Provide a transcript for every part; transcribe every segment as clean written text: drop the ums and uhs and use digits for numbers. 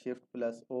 Shift+O۔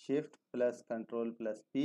Shift+Ctrl+P۔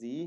Z۔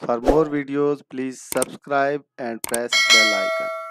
For more videos, please subscribe and press bell icon.